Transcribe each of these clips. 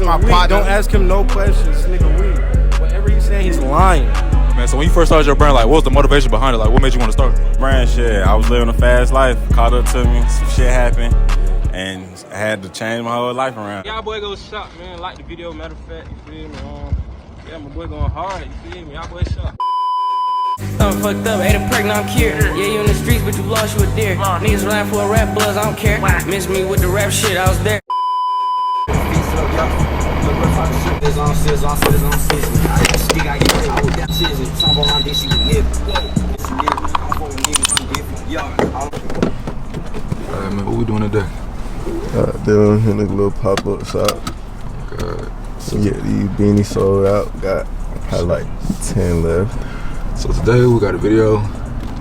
my partner. Don't ask him no questions. This nigga weak. Whatever he's saying, he's lying. Man, so when you first started your brand, like, what was the motivation behind it? Like, what made you want to start? Brand shit. I was living a fast life. Caught up to me. Some shit happened. And I had to change my whole life around. Y'all boy go shop, man. Like the video, matter of fact, you feel me? Yeah, my boy going hard, you feel me? Y'all boy shop. I'm fucked up, ate a pregnant, I'm cured. Yeah, you in the streets, but you lost, you a deer. Niggas relying for a rap buzz, I don't care. Miss me with the rap shit, I was there. Alright, man, what we doing today? Doing in a little pop-up shop. Good. Yeah, these beanies sold out. Got like 10 left. So today we got a video,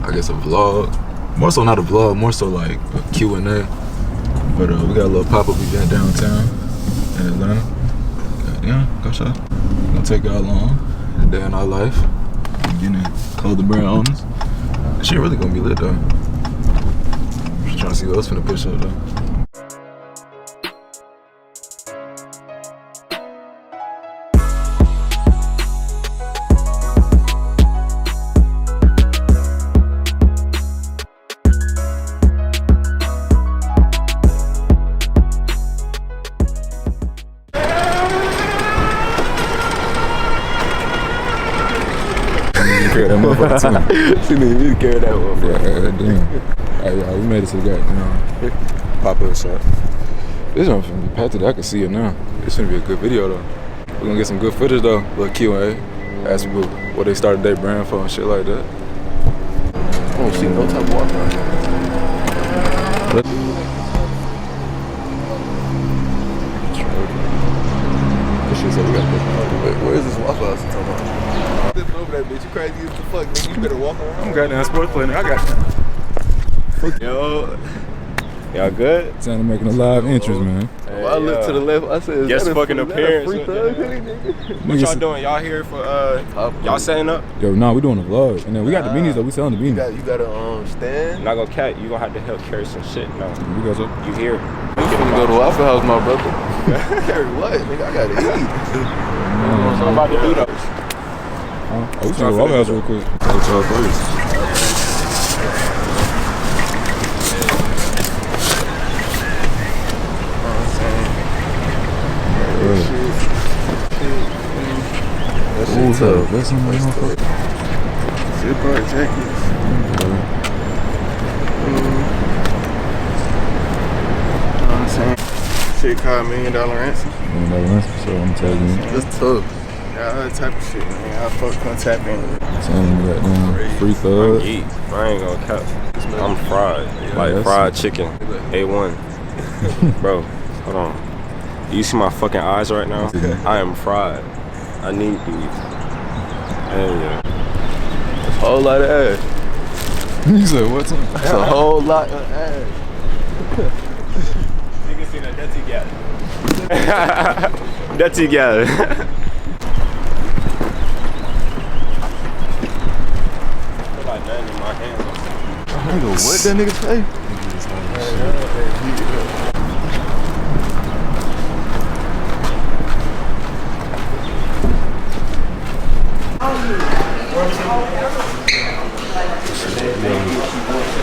I guess a vlog. More so not a vlog, more so like a Q&A. But we got a little pop-up event downtown in Atlanta. Yeah, go shop. Gonna take y'all along a day in our life. Getting clothing brand owners. This shit really gonna be lit though. Just trying to see what else finna push up though. Carry that motherfucker too. She need me to carry that one. Yeah, damn. Hey, y'all, we made it to the goddamn pop-up shop. This one finna be packed today. I can see it now. This finna be a good video though. We're gonna get some good footage though. Little Q&A. Ask people what they started their brand for and shit like that. I don't see no type of walk around. This shit said we gotta pick one up. Wait, where is this Waffle House you talking about? Over that bitch, you crazy as the fuck, nigga. You better walk around. I'm goddamn sports player. I got Yo, y'all good? Sound making a live entrance, man. Hey, I looked to the left, I said, Guess fucking appearance. What Y'all doing? Y'all here for y'all setting up? Yo, nah, we doing a vlog. And then we got the beanies though. We selling the beanies. You got a stand? I'm not gonna cat. You gonna have to help carry some shit. No, We got some. you here? We can go to Waffle House, my brother. Carry what? Nigga, I gotta eat. I'm about to do those. Oh, we should go to Waffle House real quick. That's y'all first. That shit tough. That's some motherfucker. Zip-up jackets. Shit called $1 Million Ransom. So I'm telling you. That's tough. Yeah, that type of shit, man. I fuck come tap in. Saying we got them free thugs. Eat. I ain't gonna cat. I'm fried. Like that's- fried chicken. A1. Bro, hold on. Do you see my fucking eyes right now? I am fried. I need these. Hell yeah. That's a whole lot of ass. You said what? That's a whole lot of ass. You can see that dirty gal. Dirty gal. Like that in my hands. Nigga, what that nigga say?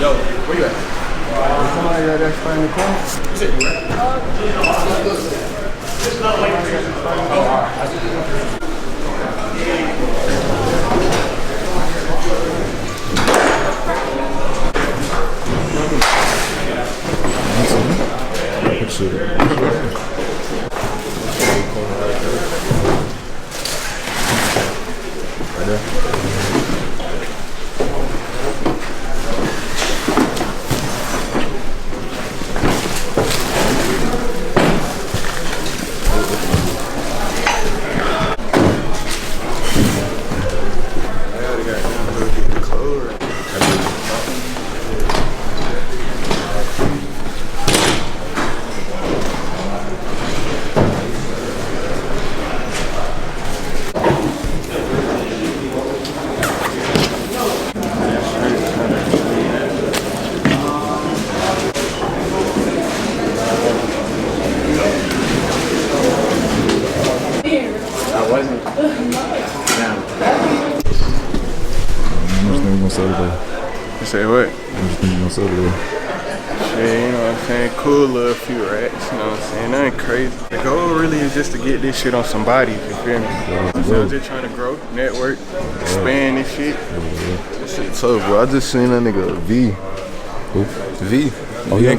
Yo, where you at? Somebody got that spot in the corner? Right there. Say what? I'm just thinking you gonna sell today. Yeah, you know what I'm saying? Cool little few racks, you know what I'm saying? Nothing crazy. The goal really is just to get this shit on some bodies, you feel me? So I'm just trying to grow, network, expand this shit. This shit tough, bro. I just seen that nigga V. Who? V. Oh, yeah?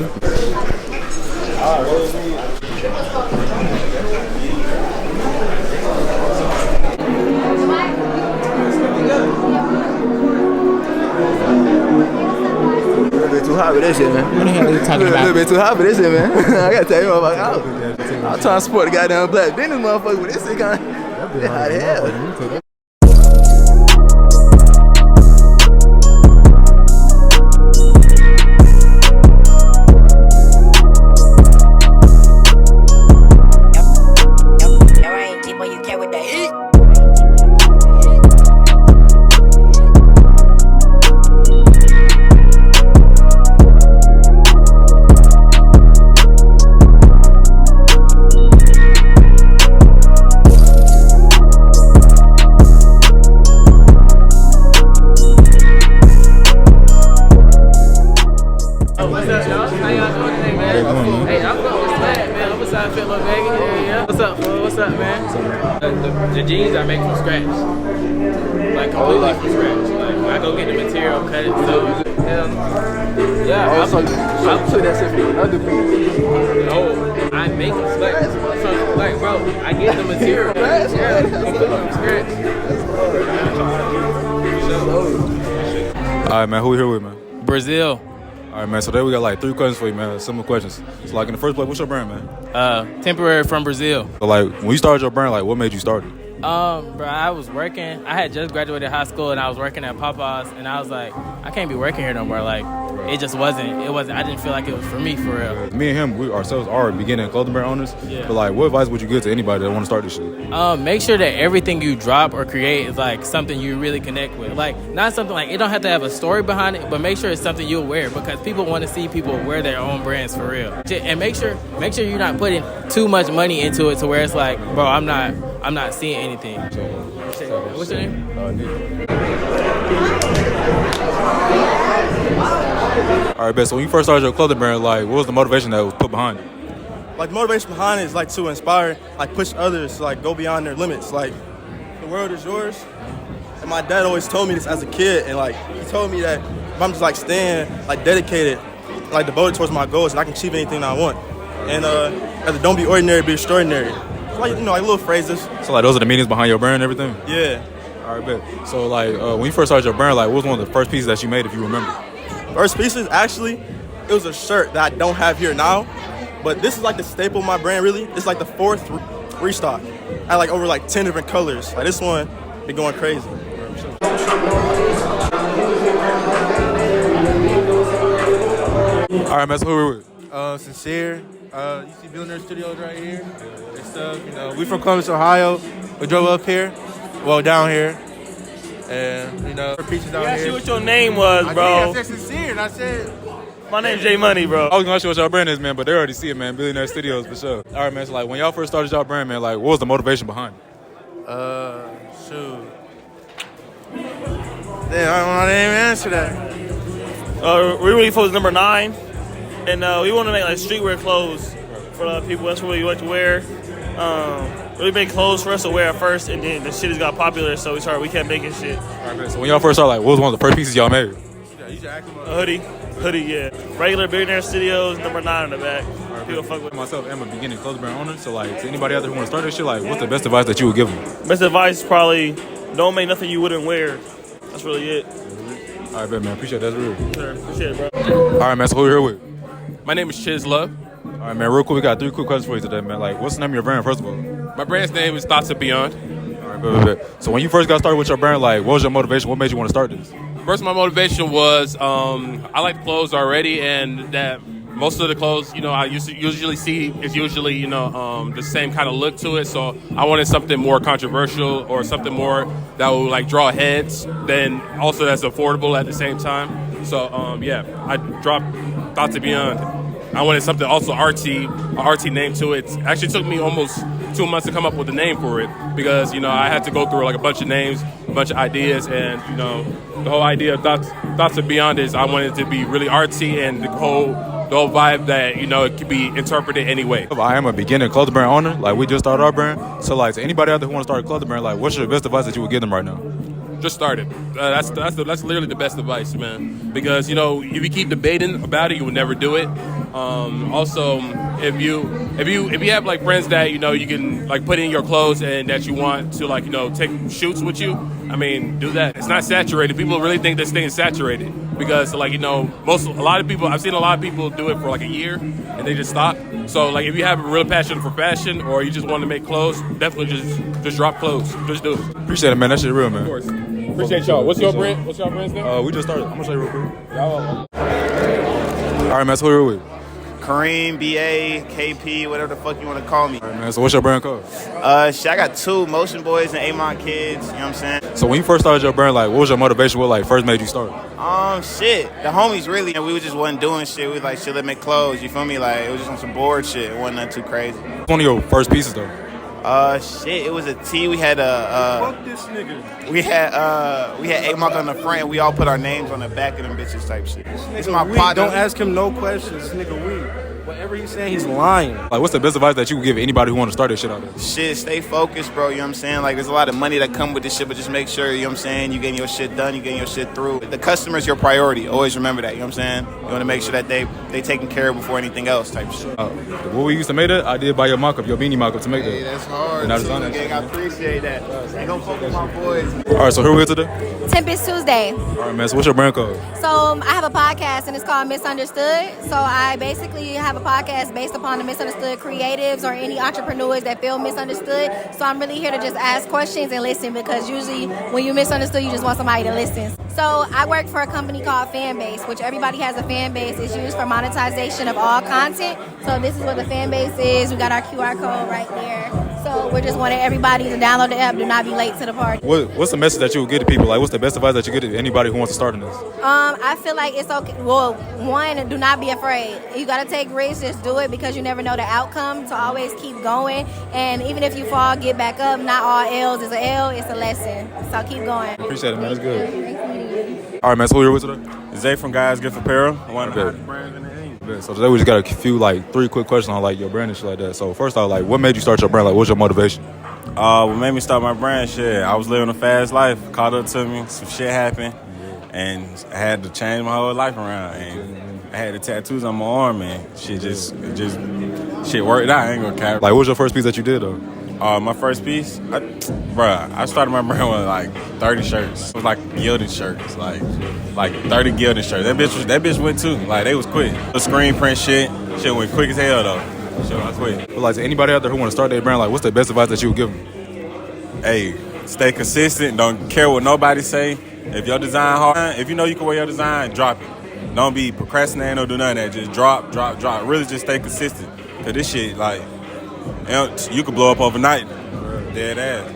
Too hot for this shit, man. What the hell are you talking A about? little bit too hot for this shit, man. I gotta tell you, motherfucker. I'm trying to support the goddamn black business, motherfucker, but this shit kind of hot as hell. The jeans I make from scratch, like completely from scratch. Like I go get the material, cut it, so yeah. Oh, so you took that shit from another piece? No, I make it like bro, I get the material, completely from scratch. All right, man. Who we here with, man? Brazil. All right, man. So today we got like 3 questions for you, man. Similar questions. So like in the first place, what's your brand, man? Temporary from Brazil. So like when you started your brand, like what made you start it? Bro, I was working. I had just graduated high school and I was working at Popeyes, and I was like, I can't be working here no more. Like, it just wasn't. I didn't feel like it was for me for real. Me and him, we ourselves are beginning clothing brand owners. Yeah. But like, what advice would you give to anybody that want to start this shit? Make sure that everything you drop or create is like something you really connect with. Like, not something like it don't have to have a story behind it, but make sure it's something you'll wear, because people want to see people wear their own brands for real. And make sure you're not putting too much money into it to where it's like, bro, I'm not seeing anything. What's your name? All right, bet. So when you first started your clothing brand, like, what was the motivation that was put behind it? Like, the motivation behind it is like to inspire, like push others, like go beyond their limits. Like, the world is yours. And my dad always told me this as a kid, and like he told me that if I'm just like staying like dedicated, like devoted towards my goals, and I can achieve anything I want. And don't be ordinary, be extraordinary. Like, you know, like little phrases. So like those are the meanings behind your brand and everything? Yeah. All right, bet. So like when you first started your brand, like what was one of the first pieces that you made, if you remember? First pieces, actually, it was a shirt that I don't have here now, but this is like the staple of my brand, really. It's like the 4th restock. I had like over like 10 different colors. Like this one, been going crazy. All right, man, so who are we with? Sincere. You see Billionaire Studios right here and stuff. You know, we from Columbus, Ohio. We drove up here, well, down here, and you know, peaches down I here. asked you what your name was, bro. I said Sincere, and I said my name's J Money, bro. I was gonna ask you what y'all brand is, man, but they already see it, man. Billionaire Studios for sure. All right, man. So like when y'all first started y'all brand, man, like what was the motivation behind it? Shoot. Damn, I didn't even answer that. We really focused number 9, and we want to make like streetwear clothes for people. That's what we want to wear. Really make clothes for us to wear at first, and then the shit has got popular, so we kept making shit. All right, man. So when y'all first started, like what was one of the first pieces y'all made? A hoodie, yeah. Regular Billionaire Studios, number 9 in the back. People fuck with myself. I'm a beginning clothing brand owner, so like to anybody out there who want to start this shit, like what's the best advice that you would give them? Best advice is probably don't make nothing you wouldn't wear. That's really it. All right, man. Appreciate that. That's real. Sure. Appreciate it, bro. All right, man. So who are you here with? My name is Chiz Love. All right, man. Real quick, we got 3 quick questions for you today, man. Like, what's the name of your brand, first of all? My brand's name is Thoughts of Beyond. All right, bet. So when you first got started with your brand, like, what was your motivation? What made you want to start this? First, my motivation was I like clothes already, and that most of the clothes, you know, I usually see is usually, you know, the same kind of look to it. So I wanted something more controversial or something more that would like draw heads, then also that's affordable at the same time. So yeah, I dropped Thoughts of Beyond. I wanted something also artsy, an artsy name to it. It actually took me almost 2 months to come up with a name for it because, you know, I had to go through like a bunch of names, a bunch of ideas, and, you know, the whole idea of Thoughts of Beyond is I wanted it to be really artsy and the whole vibe that, you know, it could be interpreted any way. I am a beginning clothing brand owner. Like, we just started our brand. So, like, to anybody out there who want to start a clothing brand, like, what's your best advice that you would give them right now? Just start it. That's literally the best advice, man. Because, you know, if you keep debating about it, you would never do it. Also, if you have like friends that, you know, you can like put in your clothes and that you want to, like, you know, take shoots with you, I mean, do that. It's not saturated. People really think this thing is saturated because, like, you know, I've seen a lot of people do it for like a year and they just stop. So, like, if you have a real passion for fashion or you just want to make clothes, definitely just drop clothes. Just do it. Appreciate it, man. That shit real, man. Of course. Appreciate y'all. What's your brand? What's your brand's name? We just started. I'm gonna show you real quick. All right, man. So who are we with? Kareem, BA, KP, whatever the fuck you want to call me. All right, man. So what's your brand called? I got 2, Motion Boys and Amon Kids. You know what I'm saying? So when you first started your brand, like, what was your motivation? What like first made you start? Shit. The homies really, and we just wasn't doing shit. We was like, shit, let's make clothes. You feel me? Like, it was just on some bored shit. It wasn't nothing too crazy. What's one of your first pieces though? Shit, it was a tee. We had Fuck this nigga. we had Amok on the front, and we all put our names on the back of them bitches type shit. It's my Weak. partner. Don't ask him no questions. This nigga weak. Whatever he's saying, he's lying. Like, what's the best advice that you would give anybody who want to start this shit out there? Shit, stay focused, bro. You know what I'm saying? Like, there's a lot of money that come with this shit, but just make sure, you know what I'm saying, you getting your shit done, you getting your shit through. The customer's your priority. Always remember that, you know what I'm saying? You want to make sure that they taken care of before anything else type shit. What we used to make that, I did buy your mock-up, your beanie mock-up to make that. Hey, that's hard. And I designed that Gang, shit. I appreciate that. Hey, go fuck with my boys. All right, so who are we with today? Tempest Tuesday. All right, man. So what's your brand called? So I have a podcast and it's called Misunderstood. So I basically have a podcast based upon the misunderstood creatives or any entrepreneurs that feel misunderstood. So I'm really here to just ask questions and listen because usually when you're misunderstood, you just want somebody to listen. So I work for a company called Fanbase, which everybody has a fan base. It's used for monetization of all content. So this is what the fan base is. We got our QR code right there. So we're just wanting everybody to download the app. Do not be late to the party. What's the message that you would give to people? Like, what's the best advice that you give to anybody who wants to start in this? I feel like it's okay. Well, one, do not be afraid. You got to take risks. Just do it because you never know the outcome. So always keep going. And even if you fall, get back up. Not all L's is an L. It's a lesson. So keep going. Appreciate it, man. That's good. All right, man. So who are you with today? Zay from Guys Gift Apparel. One of the hottest brands in the game. So today we just got a few, like, 3 quick questions on, like, your brand and shit like that. So first off, like, what made you start your brand? Like, what was your motivation? What made me start my brand? Shit, I was living a fast life. Caught up to me. Some shit happened. And I had to change my whole life around. And I had the tattoos on my arm, and shit shit worked out. I ain't gonna cap. Like, what was your first piece that you did, though? My first piece? I started my brand with like 30 shirts. It was like gilded shirts, like 30 gilded shirts. That bitch went too. Like, they was quick. The screen print shit went quick as hell though. Shit went quick. But like, to anybody out there who want to start their brand, like, what's the best advice that you would give them? Hey, stay consistent. Don't care what nobody say. If your design hard, if you know you can wear your design, drop it. Don't be procrastinating or do none of that. Just drop. Really just stay consistent. Cause this shit, like, you could blow up overnight. Dead ass.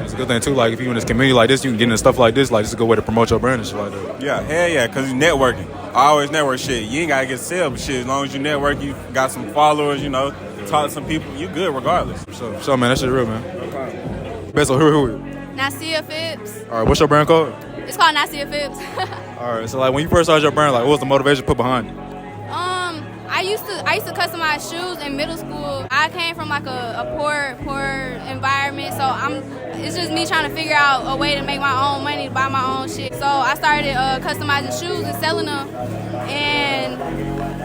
It's a good thing too. Like, if you in this community like this, you can get into stuff like this. Like, this is a good way to promote your brand and shit like that. Yeah, hell yeah, cause you networking. I always network shit. You ain't gotta get sales, but shit, as long as you network, you got some followers, you know, talk to some people, you good regardless. So man, that shit real, man. No problem. Best, so who? Nasia Phipps. All right, what's your brand called? It's called Nasia Phipps. All right, so like, when you first started your brand, like, what was the motivation put behind it? I used to customize shoes in middle school. I came from like a poor environment, so it's just me trying to figure out a way to make my own money, to buy my own shit. So I started customizing shoes and selling them, and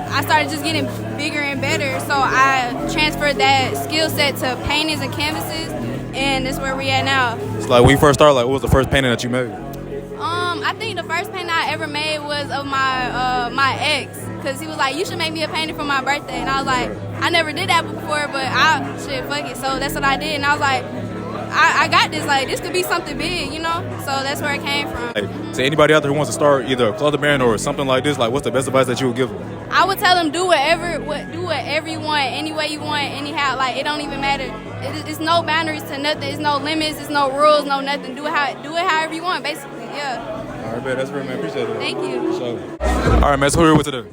I started just getting bigger and better. So I transferred that skill set to paintings and canvases, and that's where we at now. So like, when you first started, like, what was the first painting that you made? I think the first painting I ever made was of my ex, because he was like, you should make me a painting for my birthday. And I was like, I never did that before, but fuck it. So that's what I did. And I was like, I got this. Like, this could be something big, you know? So that's where it came from. Like, to anybody out there who wants to start either a clothing brand or something like this, like, what's the best advice that you would give them? I would tell them do whatever you want, any way you want, anyhow. Like, it don't even matter. It's no boundaries to nothing. It's no limits. It's no rules. No nothing. Do it however you want. Basically, yeah. All right, man. That's real, man. Appreciate it. Thank you. So, all right, man. So who are you with today?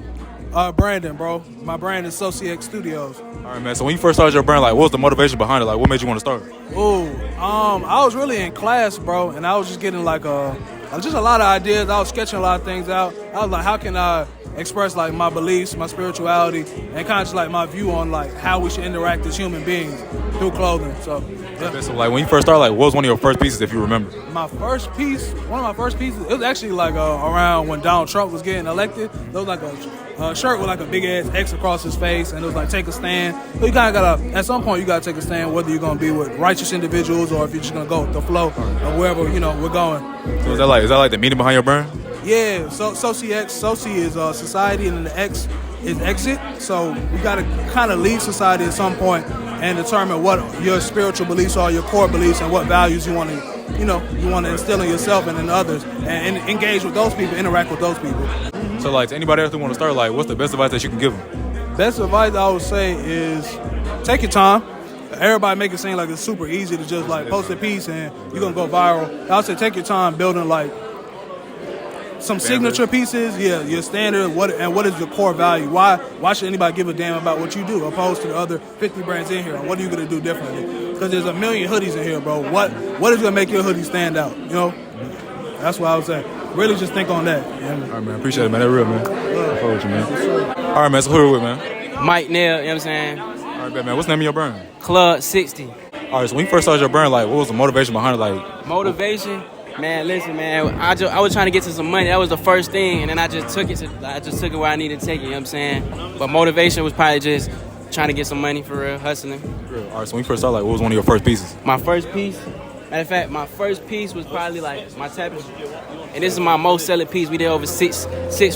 Brandon, bro. My brand is SociX Studios. All right, man. So when you first started your brand, like, what was the motivation behind it? Like, what made you want to start? I was really in class, bro, and I was just getting like just a lot of ideas. I was sketching a lot of things out. I was like, how can I express like my beliefs, my spirituality, and kind of just like my view on like how we should interact as human beings through clothing. So, yeah. Okay, so like when you first started, like, what was one of your first pieces, if you remember? One of my first pieces, it was actually like around when Donald Trump was getting elected. There was like a shirt with like a big ass X across his face, and it was like, take a stand. So you kind of gotta, at some point, you gotta take a stand, whether you're gonna be with righteous individuals or if you're just gonna go with the flow or wherever we're going. So is that like the meaning behind your brand? Yeah, so SociX, Soci is society, and then the X is exit. So we gotta kind of leave society at some point and determine what your spiritual beliefs are, your core beliefs, and what values you want to instill in yourself and in others, and engage with those people, interact with those people. So like to anybody else who want to start, like, what's the best advice that you can give them? Best advice I would say is take your time. Everybody make it seem like it's super easy to just like post a piece and you're gonna go viral. I would say take your time building like some signature pieces, your standard, what is your core value? Why should anybody give a damn about what you do opposed to the other 50 brands in here? What are you gonna do differently? Because there's a million hoodies in here, bro. What is gonna make your hoodie stand out? That's what I would say. Really just think on that. All right, man. Appreciate it, man. That's real, man. I fuck with you, man. All right, man. So who are we with, man? Mike Neal, you know what I'm saying? All right, man. What's the name of your brand? Club 60. All right, so when you first started your brand, like, what was the motivation behind it? Like, motivation? Man, listen, man. I was trying to get to some money. That was the first thing, and then I just took it where I needed to take it. You know what I'm saying? But motivation was probably just trying to get some money for real, hustling. All right, so when you first started, like, what was one of your first pieces? My first piece? Matter of fact, my first piece was probably like my tapestry. And this is my most selling piece. We did over six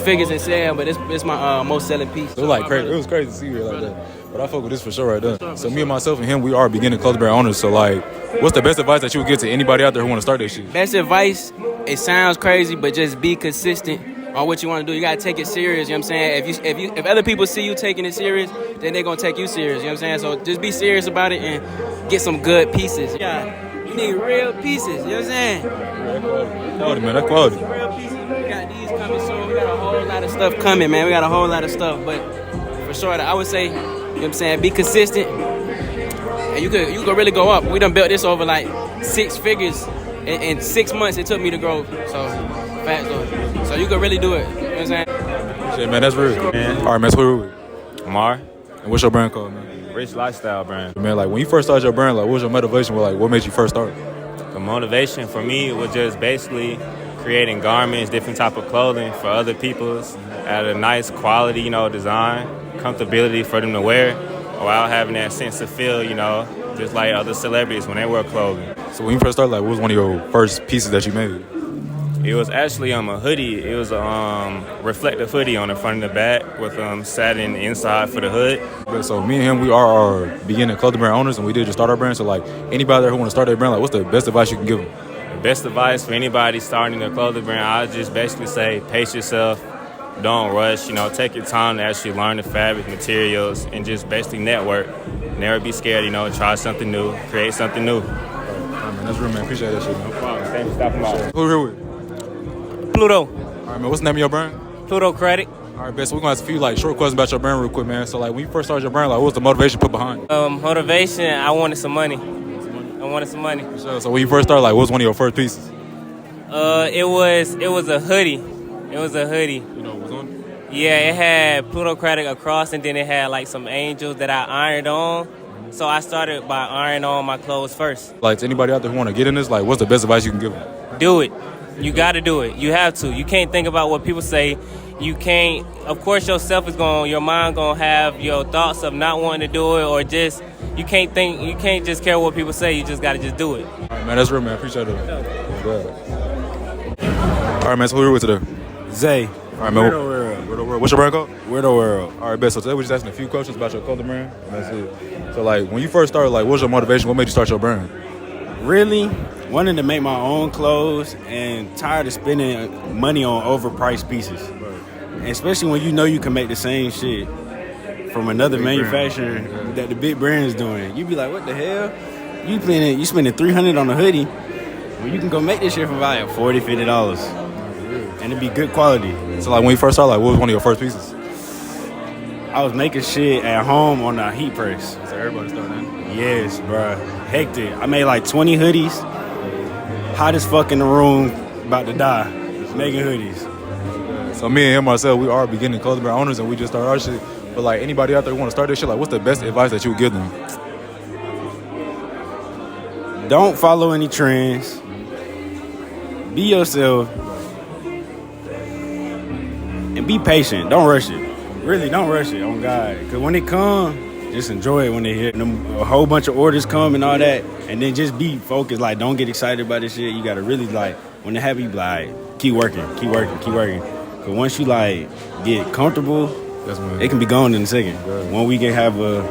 figures in sale, but this my most selling piece. It was like crazy. It was crazy to see you like that. But I fuck with this for sure right there. So me and myself and him, we are beginning clothing brand owners. So like, what's the best advice that you would give to anybody out there who want to start this shit? Best advice, it sounds crazy, but just be consistent on what you want to do. You gotta take it serious, you know what I'm saying? If other people see you taking it serious, then they're gonna take you serious, you know what I'm saying? So just be serious about it and get some good pieces. Yeah. You need real pieces, you know what I'm saying? Quality, man, that's quality. Real pieces. We got these coming soon. We got a whole lot of stuff coming, man. We got a whole lot of stuff. But for sure, I would say, you know what I'm saying, be consistent. And you could really go up. We done built this over like 6 figures. In 6 months, it took me to grow. So, fast though. So you could really do it. You know what I'm saying? Appreciate it, man. That's real. Man. All right, man. So who are we? Amar. And what's your brand called, man? Rich Lifestyle brand. Man, like when you first started your brand, like what was your motivation? What made you first start? The motivation for me was just basically creating garments, different type of clothing for other people's at a nice quality, design, comfortability for them to wear, while having that sense of feel, just like other celebrities when they wear clothing. So when you first started, like what was one of your first pieces that you made? It was actually a hoodie. It was a reflective hoodie on the front and the back with satin inside for the hood. So me and him, we are our beginning clothing brand owners, and we did just start our brand. So like anybody there who want to start their brand, like what's the best advice you can give them? The best advice for anybody starting a clothing brand, I just basically say pace yourself, don't rush. Take your time to actually learn the fabric, materials, and just basically network. Never be scared. Try something new, create something new. Man, that's real, man. Appreciate that shit. No problem. Thanks for stopping by. Who here with? Pluto. All right, man. What's the name of your brand? Pluto Credit. All right, best. So we're gonna ask a few short questions about your brand real quick, man. So like when you first started your brand, like what was the motivation put behind it? Motivation. I wanted some money. So when you first started, like what was one of your first pieces? It was a hoodie. It was a hoodie. What's on it? Yeah, it had Pluto Credit across, and then it had like some angels that I ironed on. So I started by ironing on my clothes first. Like to anybody out there who want to get in this, like what's the best advice you can give them? Do it. You got to do it. You have to. You can't think about what people say. You can't. Of course, your mind gonna have your thoughts of not wanting to do it, or just you can't think. You can't just care what people say. You just gotta just do it. All right, man. That's real, man. Appreciate it. All right, man. So who are we with today? Zay. All right, man. Weirdo World. What's your brand called? Weirdo World. All right, best. So today we're just asking a few questions about your clothing brand, and that's it. So like when you first started, like what was your motivation? What made you start your brand? Really wanted to make my own clothes and tired of spending money on overpriced pieces. And especially when you can make the same shit from another manufacturer that the big brand is doing. You be like, what the hell? You spending $300 on a hoodie when you can go make this shit for like $40, $50. And it'd be good quality. So like when you first started, like what was one of your first pieces? I was making shit at home on a heat press. So everybody starting. Yes, bro. Hectic. I made like 20 hoodies. Hot as fuck in the room, about to die. Making hoodies. So me and him ourselves, we are beginning clothing brand owners, and we just started our shit. But like anybody out there who want to start this shit, like what's the best advice that you would give them? Don't follow any trends. Be yourself. And be patient. Don't rush it. Really, don't rush it on God. Because when it comes, just enjoy it when they hit. A whole bunch of orders come and all that. And then just be focused. Like, don't get excited about this shit. You got to really, like, when it happens, you be like, keep working. Because once you, like, get comfortable, it can be gone in a second. One week you have a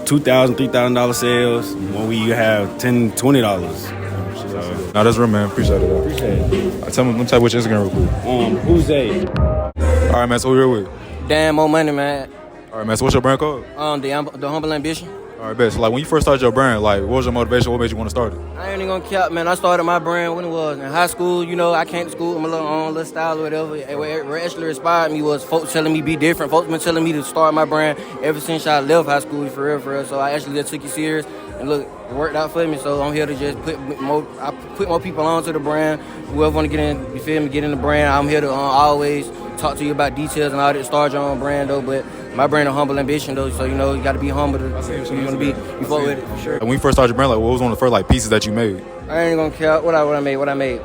$2,000, $3,000 sales. One week you have $10, $20. No, that's real, man. Appreciate it. Appreciate it. Tell me which Instagram real quick. Who's they? All right, man. So who you here with? Damn, more money, man. All right, man. So what's your brand called? The Humble Ambition. All right, bet. So like when you first started your brand, like what was your motivation? What made you want to start it? I ain't even gonna cap, man. I started my brand when it was in high school. You know, I came to school with my little style or whatever. And what actually inspired me was folks telling me be different. Folks been telling me to start my brand ever since I left high school, for real. So I actually just took it serious. And look, it worked out for me. So I'm here to just put more people onto the brand. Whoever want to get in, you feel me, get in the brand. I'm here to always talk to you about details and all that. Start your own brand though, but my brand is Humble Ambition though. So you know you got to be humble. You want to be. You fuck with it for sure. And when you first started your brand, like what was one of the first like pieces that you made? I ain't gonna care what I made.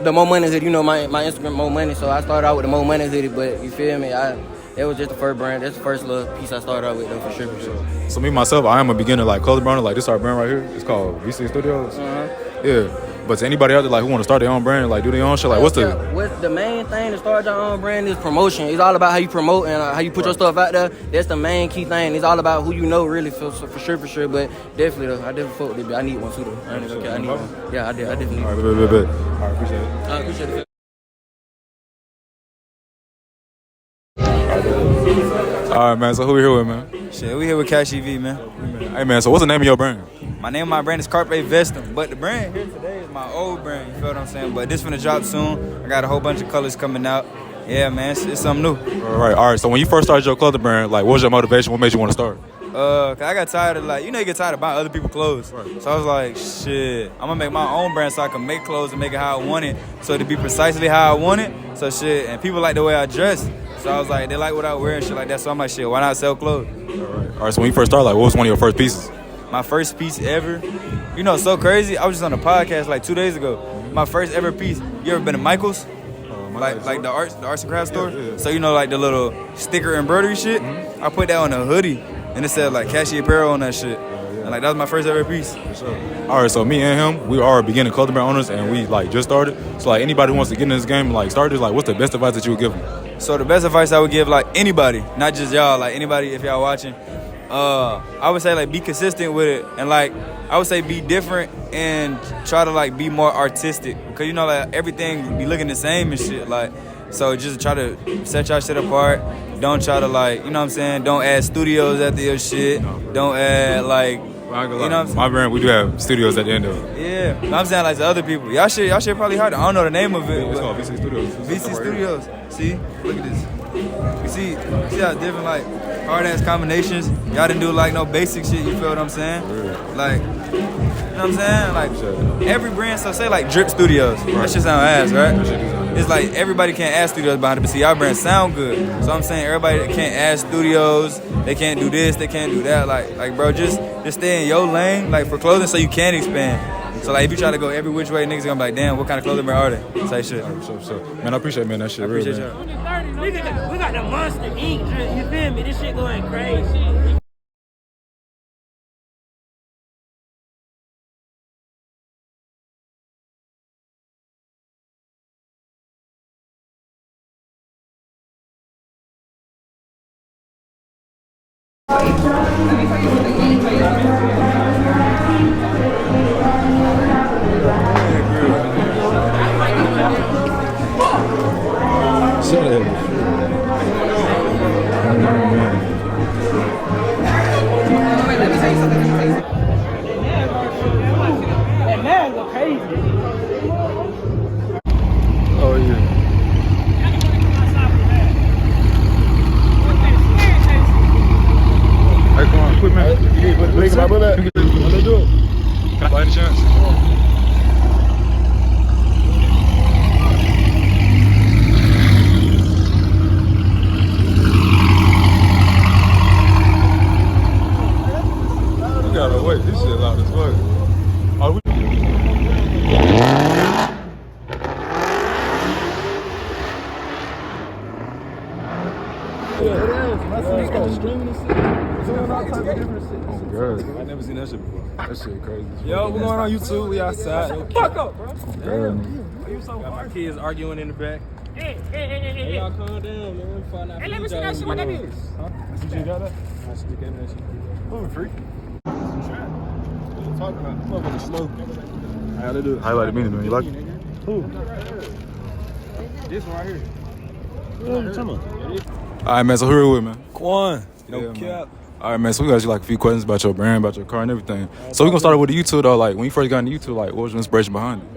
The More Money hoodie. You know my Instagram More Money. So I started out with the More Money hoodie, but you feel me? It was just the first brand. That's the first little piece I started out with though, for sure. So me myself, I am a beginner like clothing brand. Like this is our brand right here. It's called VC Studios. Yeah. But to anybody out there like who want to start their own brand, like do their own shit, like what's the main thing to start your own brand is promotion. It's all about how you promote and how you put your stuff out there. That's the main key thing. It's all about who you know really for sure. But definitely though, I definitely fuck with it. I need one too though. I need one. Yeah, I definitely need one. All right, bet. All right, appreciate it. I appreciate it. All right, man. So who we here with, man? Shit, we here with Cash EV, man. Hey, man. So what's the name of your brand? My name of my brand is Carpe Vestum, but the brand here today is my old brand. You feel what I'm saying? But this finna drop soon. I got a whole bunch of colors coming out. Yeah, man, it's something new. All right. So when you first started your clothing brand, like what was your motivation? What made you want to start? Cause I got tired of you get tired of buying other people's clothes. Right. So I was like, shit, I'm gonna make my own brand so I can make clothes and make it how I want it. So it'll be precisely how I want it. So shit, and people like the way I dress. So I was like, they like what I wear and shit like that. So I'm like, shit, why not sell clothes? All right. So when you first started, like what was one of your first pieces? My first piece ever. You know, so crazy. I was just on a podcast like 2 days ago. My first ever piece. You ever been to Michael's? Like the arts and crafts store? Yeah. So you know like the little sticker embroidery shit? Mm-hmm. I put that on a hoodie and it said like Cashy Apparel on that shit. And like that was my first ever piece. Sure. All right, so me and him, we are beginning clothing brand owners and we like just started. So like anybody who wants to get in this game and like start this, like what's the best advice that you would give them? So the best advice I would give like anybody, not just y'all, like anybody if y'all watching, I would say like be consistent with it and like I would say be different and try to like be more artistic because you know like everything be looking the same and shit like so just try to set y'all shit apart. Don't try to like you know what I'm saying. Don't add studios after your shit. Don't add like you know what I'm saying? My brand we do have studios at the end of it. Yeah, I'm saying like the other people. Y'all shit probably heard it. I don't know the name of it. It's called VC Studios. VC Studios. See, look at this. You see how different like hard ass combinations. Y'all didn't do like no basic shit. You feel what I'm saying? Like, you know what I'm saying? Like every brand. So say like Drip Studios. That shit sound ass, right? It's like everybody can't add studios behind it, but see our brand sound good. So I'm saying everybody that can't add studios, they can't do this, they can't do that. Like bro, just stay in your lane, like for clothing, so you can expand. So like if you try to go every which way, niggas gonna be like, damn, what kind of clothing brand are they? Say shit. Sure. Man, I appreciate that shit. I appreciate y'all. We got the Monster Ink drip, you feel me? This shit going crazy. Oh yeah. my brother. Let's do it. Can I buy any chance? We gotta wait. This shit loud as fuck. Are we? I never seen that shit before. That shit crazy. Yo, we're going on YouTube. We outside. Fuck up, bro. Got my kids arguing in the back. Hey, y'all calm down, man. Find out Hey, let me see that shit. What that is? You just got that? I should have given that shit. Moving free. Talking about motherfucker slow. How they do it? How you like the menu, man? You like it? Who? This one right here. What are you talking about? All right, man. So who are we with, man? Quan. No cap. All right, man. So we got you like a few questions about your brand, about your car, and everything. So we gonna start with the YouTube though. Like when you first got into YouTube, like what was your inspiration behind it?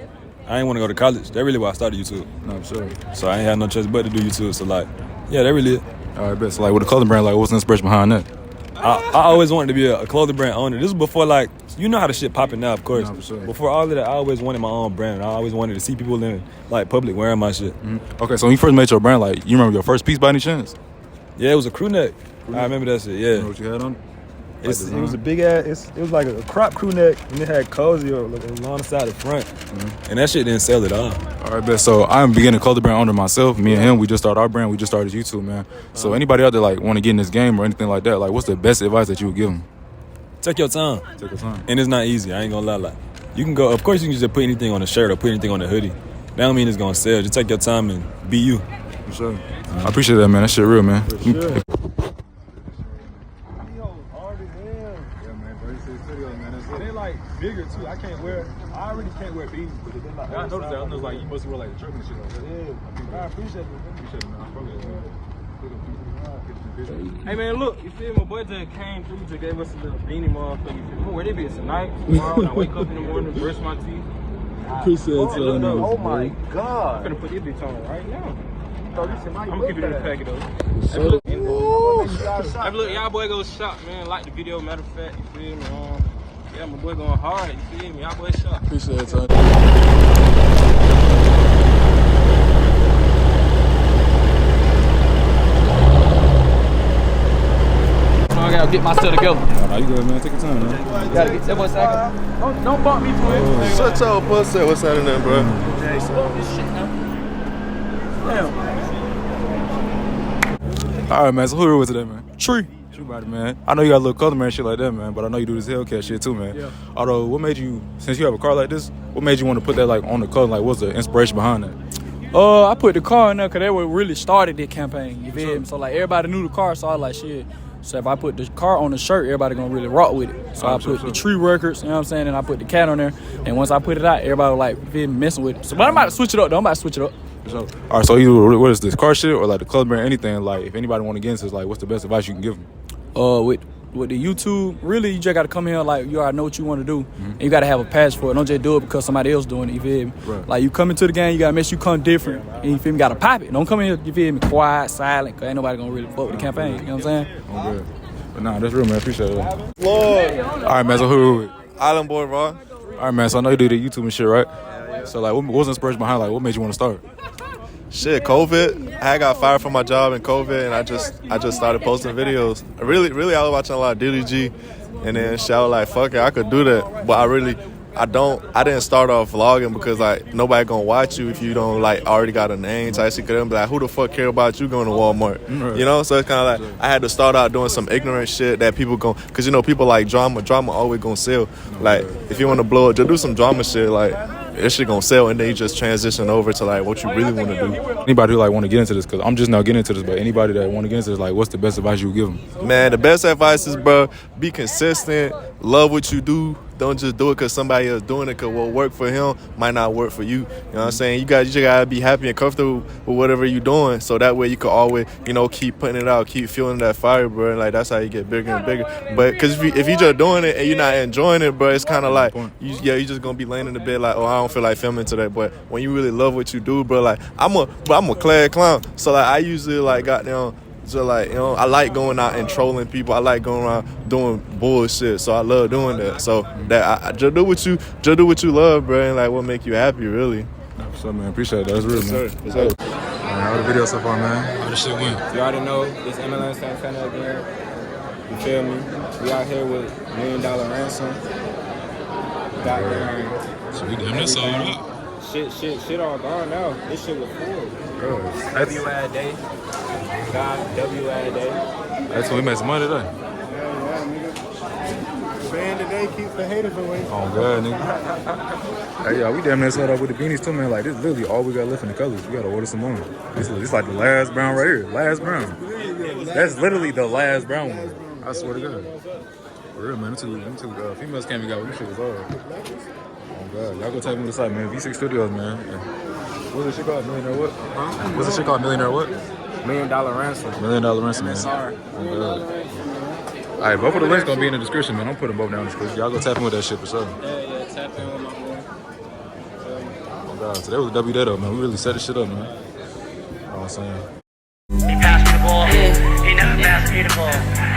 I ain't want to go to college. That really why I started YouTube. No, I'm sure. So I ain't had no choice but to do YouTube. So like, yeah, that really it. All right, bet. So like with the clothing brand, like what's the inspiration behind that? I always wanted to be a clothing brand owner. This was before like, you know how the shit popping now, of course. No, for sure. Before all of that, I always wanted my own brand. I always wanted to see people in like public wearing my shit. Mm-hmm. Okay, so when you first made your brand, like you remember your first piece by any chance? Yeah, it was a crew neck. I remember that shit. Yeah. You know what you had on? It was a big ass. It was like a crop crew neck, and it had cozy along the side of the front, and that shit didn't sell at all. All right, bet. So I'm beginning clothing brand owner myself. Me and him, we just started our brand. We just started YouTube, man. So anybody out there like want to get in this game or anything like that, like what's the best advice that you would give them? Take your time. Take your time. And it's not easy. I ain't gonna lie. You can go. Of course, you can just put anything on a shirt or put anything on a hoodie. That don't mean it's gonna sell. Just take your time and be you. For sure. I appreciate that, man. That shit real, man. For sure. Bigger too. I can't wear. I already can't wear beanies, but then like I noticed that. I was like, you must wear like a truck and shit like that. Yeah, I appreciate it. Appreciate it, man. I fuck with it. Hey man, look, you feel my boy just came through, just gave us a little beanie motherfucker. You feel me? Where they be tonight, tomorrow, when I wake up in the morning, brush my teeth. Appreciate it. Oh my god. I'm finna put this bitch on right now. I'm gonna keep it in the packet though. Hey, look, y'all boy go shop, man. Like the video, matter of fact, you feel me? Yeah, my boy going hard, you feel me? Y'all boy shop. Appreciate it, son. I gotta get my stuff together. Nah, you good, man. Take your time, man. Gotta get that boy second. Don't bump me through it. Shut your pussy. What's happening, bro? All right, man. So who are we with today, man? Tree body, man. I know you got a little color, man, shit like that, man. But I know you do this Hellcat shit too, man. Yeah. Although, what made you, since you have a car like this, what made you want to put that like on the color? Like, what's the inspiration behind that? I put the car in there because they were really started the campaign. You feel me? So like everybody knew the car, so I was like shit. So if I put the car on the shirt, everybody gonna really rock with it. So I put the Tree Records, you know what I'm saying, and I put the cat on there. And once I put it out, everybody was like feel me, messing with it. So but I'm about to switch it up though. I'm about to switch it up. All right, so you what is this car shit or like the club brand, anything? Like if anybody want to get into this, like what's the best advice you can give them? With the YouTube, really, you just got to come here like you already know what you want to do. And you got to have a passion for it. Don't just do it because somebody else doing it, you feel me? Right. Like, you come into the game, you got to make sure you come different. And you feel me? Got to pop it. Don't come in here, you feel me, quiet, silent, because ain't nobody going to really fuck with the campaign. You know what I'm saying? I'm good. But nah, that's real, man. Appreciate it. Lord. All right, man, so who are we? Island Boy Raw. All right, man, so I know you do the YouTube and shit, right? Yeah. So, like, what was the inspiration behind, like, what made you want to start? Shit, COVID. I got fired from my job in COVID, and I just started posting videos. Really, I was watching a lot of DDG, and then shit, I was like, fuck it, I could do that. But I didn't start off vlogging because like nobody gonna watch you if you don't like already got a name type shit. Cause be like, who the fuck care about you going to Walmart? Right. You know, so it's kind of like I had to start out doing some ignorant shit that people gon' cause you know people like drama always gonna sell. Like if you want to blow it, just do some drama shit. Like this shit gonna sell, and then you just transition over to like what you really want to do. Anybody who like want to get into this, cause I'm just now getting into this, but anybody that want to get into this, like what's the best advice you would give them? Man, the best advice is, bro, be consistent, love what you do. Don't just do it because somebody else doing it, because what worked for him might not work for you. You know what I'm saying? You just got to be happy and comfortable with whatever you're doing, so that way you can always, you know, keep putting it out, keep feeling that fire, bro. And like, that's how you get bigger and bigger. But because if you just doing it and you're not enjoying it, bro, it's kind of like, you're just going to be laying in the bed like, oh, I don't feel like filming today. But when you really love what you do, bro, like, I'm a clad clown. So, like, I usually, like, goddamn, So like, you know, I like going out and trolling people. I like going around doing bullshit. So I love doing that. So that I just do what you love, bro, and like what make you happy, really. What's up, man? Appreciate that. That's real, man. Yes, sir. How the video so far, man? How the shit went? You already know it's MLS Santana again. You feel me? We out here with $1 Million Ransom. Goddamn. So we damn this all up. Shit all gone now. This shit was full. W-ad day. God, W-ad day. That's when we made some money today. Band today keeps the haters away. Oh, God, nigga. Hey, y'all, we damn near sold out with the beanies, too, man. Like, this is literally all we got left in the colors. We got to order some more. This like the last brown right here. Last brown. That's literally the last brown one. I swear to God. For real, man. Them two females came and got what this shit was all. Oh, God. Y'all go take me to the site, man. V6 Studios, man. What's this shit called? Millionaire what? What's this shit called? Millionaire what? $1 Million Ransom. $1 Million Ransom, man. MSR. Oh, God. All right, both of the links gonna be in the description, man. I'm putting both down in the description. Y'all go tap in with that shit for sure. Yeah, tap in with my boy. Oh, God. Today was a W day, though, man. We really set this shit up, man. You know what I'm saying? He passed me the ball. He never passed me the ball.